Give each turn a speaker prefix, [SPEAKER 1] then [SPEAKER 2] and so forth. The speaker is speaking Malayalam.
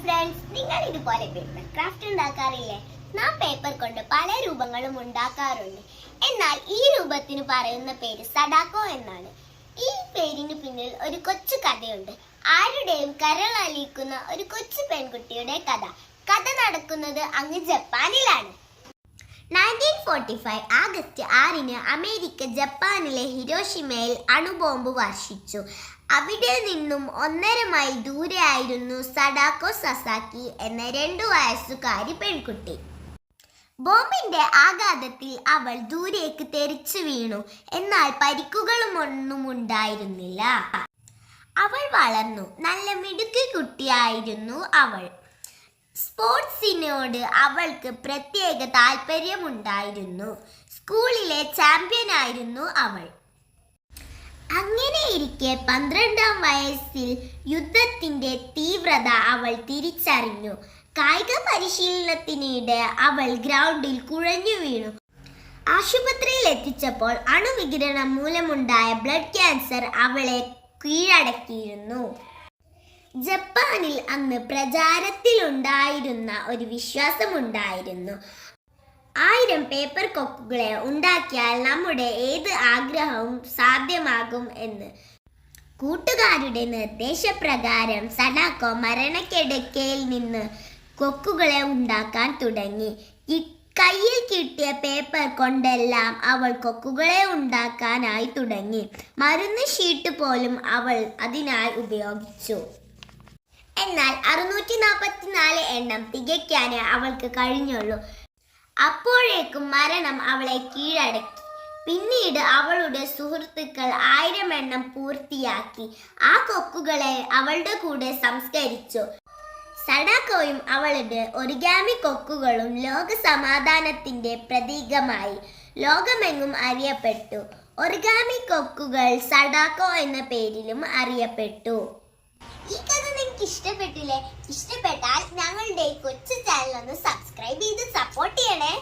[SPEAKER 1] ഫ്രണ്ട്സ്, നിങ്ങൾ ഇതുപോലെ പേപ്പർ ക്രാഫ്റ്റ് ഉണ്ടാക്കാറില്ലേ? നാം പേപ്പർ കൊണ്ട് പല രൂപങ്ങളും ഉണ്ടാക്കാറുണ്ട്. എന്നാൽ ഈ രൂപത്തിന് പറയുന്ന പേര് സഡാക്കോ എന്നാണ്. ഈ പേരിന് പിന്നിൽ ഒരു കൊച്ചു കഥയുണ്ട്. ആരുടെയും കരളലിയിക്കുന്ന ഒരു കൊച്ചു പെൺകുട്ടിയുടെ കഥ. കഥ നടക്കുന്നത് അങ്ങ് ജപ്പാനിലാണ്. 1945 ആഗസ്റ്റ് 6-ന് അമേരിക്ക ജപ്പാനിലെ ഹിരോഷിമയിൽ അണുബോംബ് വർഷിച്ചു. അവിടെ നിന്നും 1.5 മൈൽ ദൂരെയായിരുന്നു സഡാക്കോ സസാക്കി എന്ന 2 വയസ്സുകാരി പെൺകുട്ടി. ബോംബിന്റെ ആഘാതത്തിൽ അവൾ ദൂരേക്ക് തെറിച്ചു വീണു. എന്നാൽ പരിക്കുകളൊന്നും ഉണ്ടായിരുന്നില്ല. അവൾ വളർന്നു. നല്ല മിടുക്കി കുട്ടിയായിരുന്നു അവൾ. സ്പോർട്സിനോട് അവൾക്ക് പ്രത്യേക താല്പര്യമുണ്ടായിരുന്നു. സ്കൂളിലെ ചാമ്പ്യനായിരുന്നു അവൾ. അങ്ങനെയിരിക്കെ 12-ാം വയസ്സിൽ യുദ്ധത്തിന്റെ തീവ്രത അവൾ തിരിച്ചറിഞ്ഞു. കായിക പരിശീലനത്തിനിടെ അവൾ ഗ്രൗണ്ടിൽ കുഴഞ്ഞു വീണു. ആശുപത്രിയിൽ എത്തിച്ചപ്പോൾ അണുവികിരണം മൂലമുണ്ടായ ബ്ലഡ് ക്യാൻസർ അവളെ കീഴടക്കിയിരുന്നു. ജപ്പാനിൽ അന്ന് പ്രചാരത്തിലുണ്ടായിരുന്ന ഒരു വിശ്വാസമുണ്ടായിരുന്നു. 1000 പേപ്പർ കൊക്കുകളെ ഉണ്ടാക്കിയാൽ നമ്മുടെ ഏത് ആഗ്രഹവും സാധ്യമാകും എന്ന്. കൂട്ടുകാരുടെ നിർദ്ദേശപ്രകാരം സഡാക്കോ മരണക്കിടക്കയിൽ നിന്ന് കൊക്കുകളെ ഉണ്ടാക്കാൻ തുടങ്ങി. കയ്യിൽ കിട്ടിയ പേപ്പർ കൊണ്ടെല്ലാം അവൾ കൊക്കുകളെ ഉണ്ടാക്കാനായി തുടങ്ങി. മരുന്ന് ഷീറ്റ് പോലും അവൾ അതിനായി ഉപയോഗിച്ചു. എന്നാൽ 644 എണ്ണം തികയ്ക്കാനേ അവൾക്ക് കഴിഞ്ഞുള്ളൂ. അപ്പോഴേക്കും മരണം അവളെ കീഴടക്കി. പിന്നീട് അവളുടെ സുഹൃത്തുക്കൾ 1000 എണ്ണം പൂർത്തിയാക്കി. ആ കൊക്കുകളെ അവളുടെ കൂടെ സംസ്കരിച്ചു. സഡാക്കോയും അവളുടെ ഒറിഗാമി കൊക്കുകളും ലോക സമാധാനത്തിന്റെ പ്രതീകമായി ലോകമെങ്ങും അറിയപ്പെട്ടു. ഒറിഗാമി കൊക്കുകൾ സഡാക്കോ എന്ന പേരിലും അറിയപ്പെട്ടു. ഈ കഥ നിങ്ങൾക്ക് ഇഷ്ടപ്പെട്ടില്ലേ? ഇഷ്ടപ്പെട്ടാൽ ഞങ്ങളുടെ കൊച്ചു ചാനൽ ഒന്ന് സബ്സ്ക്രൈബ് ചെയ്ത് സപ്പോർട്ട് ചെയ്യണേ.